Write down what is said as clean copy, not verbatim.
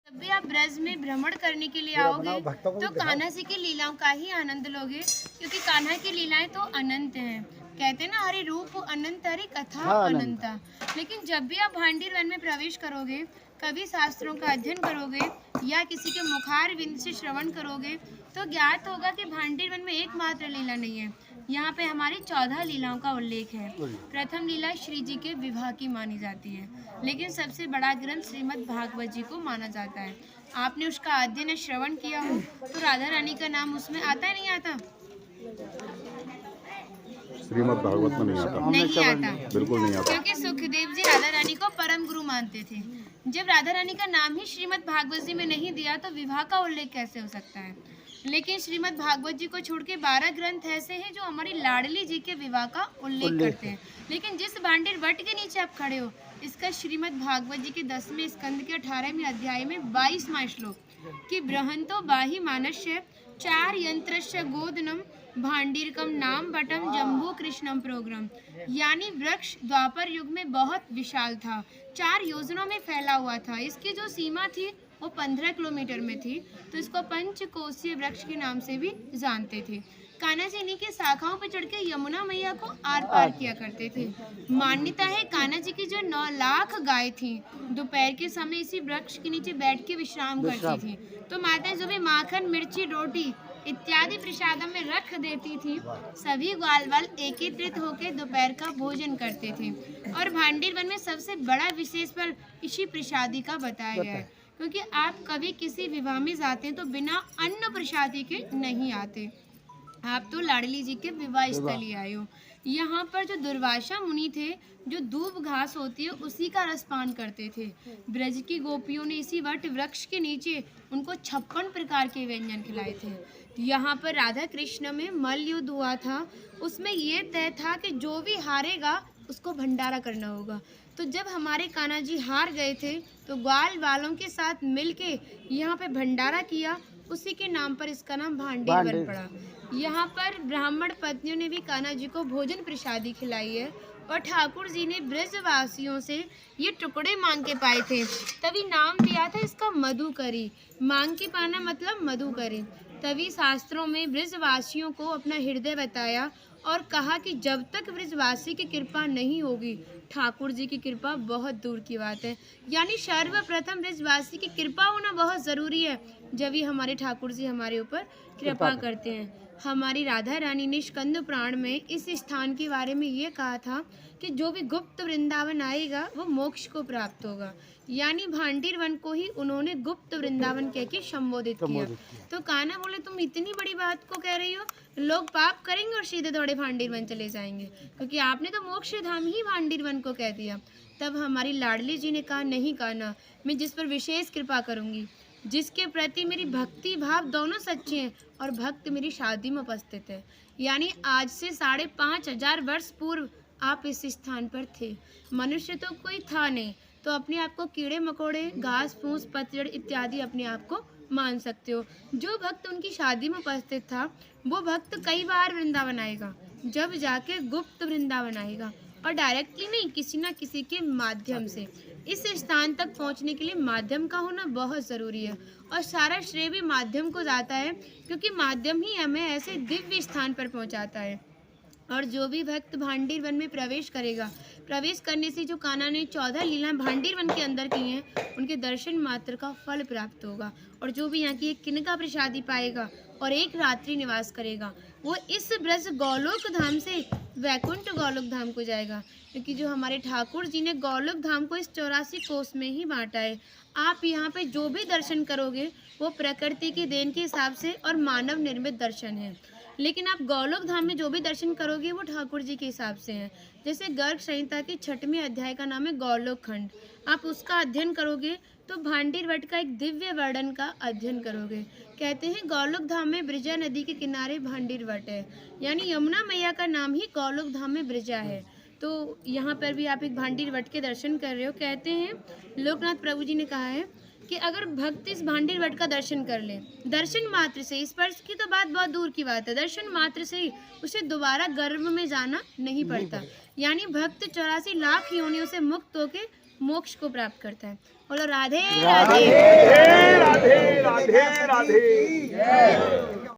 जब भी आप ब्रज में भ्रमण करने के लिए आओगे तो कान्हा जी की लीलाओं का ही आनंद लोगे, क्योंकि कान्हा की लीलाएं तो अनंत हैं। कहते हैं ना, हरि रूप अनंत हरि कथा अनंता। लेकिन जब भी आप भांडीर वन में प्रवेश करोगे, कवि शास्त्रों का अध्ययन करोगे या किसी के मुखार विंद से श्रवण करोगे तो ज्ञात होगा कि भांडीर वन में एकमात्र लीला नहीं है, यहाँ पे हमारी 14 लीलाओं का उल्लेख है। प्रथम लीला श्री जी के विवाह की मानी जाती है, लेकिन सबसे बड़ा ग्रंथ श्रीमद् भागवत जी को माना जाता है। आपने उसका अध्ययन श्रवण किया हो तो राधा रानी का नाम उसमें आता है नहीं आता? श्रीमद् भागवत में नहीं आता। नहीं आता, बिल्कुल नहीं आता, क्योंकि सुखदेव जी राधा रानी को परम गुरु मानते थे। जब राधा रानी का नाम ही श्रीमद् भागवत जी में नहीं दिया तो विवाह का उल्लेख कैसे हो सकता है? लेकिन श्रीमद् भागवत जी को छोड़ के 12 ग्रंथ ऐसे हैं जो हमारी लाडली जी के विवाह का उल्लेख करते हैं। लेकिन जिस भांडीर वट के नीचे आप खड़े हो, इसका श्रीमद् भागवत जी के 10वें स्कंद के 18वें अध्याय में 22वां श्लोक कि बृहंतो बाहि मानस्य 4 यंत्रस्य गोदनम भांडीरकम नाम बटम जम्बू कृष्णम प्रोग्राम, यानी वृक्ष द्वापर युग में बहुत विशाल था, 4 योजनों में फैला हुआ था। इसकी जो सीमा थी वो 15 किलोमीटर में थी, तो इसको पंचकोशीय वृक्ष के नाम से भी जानते थे। कान्हा जी इन्हीं के शाखाओं पर चढ़ के यमुना मैया को आर पार किया करते थे। मान्यता है कान्हा जी की जो 9 लाख गाय थी दोपहर के समय इसी वृक्ष के नीचे बैठ के विश्राम करती थी। तो माता जो भी माखन मिर्ची रोटी इत्यादि प्रसादम में रख देती थी, सभी ग्वाल एकत्रित होकर दोपहर का भोजन करते थे। और भांडीर वन में सबसे बड़ा विशेष फल इसी प्रसादी का बताया गया है, क्योंकि आप कभी किसी विवाह में जाते हैं तो बिना अन्न प्रसादी के नहीं आते। आप तो लाडली जी के विवाह स्थली आए हो। यहाँ पर जो दुर्वासा मुनि थे, जो दूब घास होती है उसी का रसपान करते थे। ब्रज की गोपियों ने इसी वट वृक्ष के नीचे उनको 56 प्रकार के व्यंजन खिलाए थे। यहाँ पर राधा कृष्ण में मल्ल युद्ध हुआ था, उसमें ये तय था कि जो भी हारेगा उसको भंडारा करना होगा। तो जब हमारे कान्हा जी हार गए थे तो ग्वाल वालों के साथ मिलके यहाँ पे भंडारा किया, उसी के नाम पर इसका नाम भांडीर वन पड़ा। यहाँ पर ब्राह्मण पत्नियों ने भी कान्हा जी को भोजन प्रसादी खिलाई है, और ठाकुर जी ने ब्रजवासियों से ये टुकड़े मांग के पाए थे, तभी नाम दिया था इसका मधुकरी। मांग के पाना मतलब मधुकरी। तभी शास्त्रों में ब्रजवासियों को अपना हृदय बताया और कहा कि जब तक ब्रजवासी की कृपा नहीं होगी, ठाकुर जी की कृपा बहुत दूर की बात है। यानी सर्वप्रथम ब्रजवासी की कृपा होना बहुत ज़रूरी है, जब ही हमारे ठाकुर जी हमारे ऊपर कृपा करते हैं। हमारी राधा रानी ने स्कंद पुराण में इस स्थान के बारे में ये कहा था कि जो भी गुप्त वृंदावन आएगा वो मोक्ष को प्राप्त होगा। यानी भांडीर वन को ही उन्होंने गुप्त वृंदावन कह के संबोधित किया। तो कान्हा बोले, तुम इतनी बड़ी बात को कह रही हो, लोग पाप करेंगे और सीधे दौड़े भांडीर वन चले जाएंगे, क्योंकि आपने तो मोक्ष धाम ही भांडीर वन को कह दिया। तब हमारी लाडली जी ने कहा, नहीं कान्हा, मैं जिस पर विशेष कृपा करूंगी, जिसके प्रति मेरी भक्ति भाव दोनों सच्चे हैं और भक्त मेरी शादी में उपस्थित है। यानी आज से 5,500 वर्ष पूर्व आप इस स्थान पर थे। मनुष्य तो कोई था नहीं, तो अपने आप को कीड़े मकोड़े, घास फूस, पतझड़ इत्यादि अपने आप को मान सकते हो। जो भक्त उनकी शादी में उपस्थित था वो भक्त कई बार वृंदावन आएगा, जब जाके गुप्त वृंदावन आएगा, और डायरेक्टली नहीं, किसी ना किसी के माध्यम से। इस स्थान तक पहुंचने के लिए माध्यम का होना बहुत ज़रूरी है, और सारा श्रेय भी माध्यम को जाता है, क्योंकि माध्यम ही हमें ऐसे दिव्य स्थान पर पहुंचाता है। और जो भी भक्त भांडीर वन में प्रवेश करेगा, प्रवेश करने से जो कान्हा ने 14 लीला भांडीर वन के अंदर की हैं, उनके दर्शन मात्र का फल प्राप्त होगा। और जो भी यहाँ की एक किनका प्रसादी पाएगा और एक रात्रि निवास करेगा, वो इस ब्रज गौलोक धाम से वैकुंठ गौलोक धाम को जाएगा, क्योंकि जो हमारे ठाकुर जी ने गौलोक धाम को इस 84 कोस में ही बांटा है। आप यहाँ पे जो भी दर्शन करोगे वो प्रकृति की देन के हिसाब से और मानव निर्मित दर्शन है, लेकिन आप गौलोक धाम में जो भी दर्शन करोगे वो ठाकुर जी के हिसाब से हैं। जैसे गर्ग संहिता के 6वें अध्याय का नाम है गौलोक खंड, आप उसका अध्ययन करोगे तो भांडीर वट का एक दिव्य वर्णन का अध्ययन करोगे। कहते हैं गौलोक धाम में ब्रजा नदी के किनारे भांडीर वट है, यानी यमुना मैया का नाम ही गौलोक धाम में ब्रजा है। तो यहाँ पर भी आप एक भांडीर वट के दर्शन कर रहे हो। कहते हैं लोकनाथ प्रभु जी ने कहा है कि अगर भक्त इस भांडीर वट का दर्शन कर ले, दर्शन मात्र से, स्पर्श की तो बात बहुत दूर की बात है, दर्शन मात्र से ही उसे दोबारा गर्भ में जाना नहीं पड़ता। यानी भक्त 84 लाख योनियों से मुक्त होकर मोक्ष को प्राप्त करता है। बोलो राधे राधे। राधे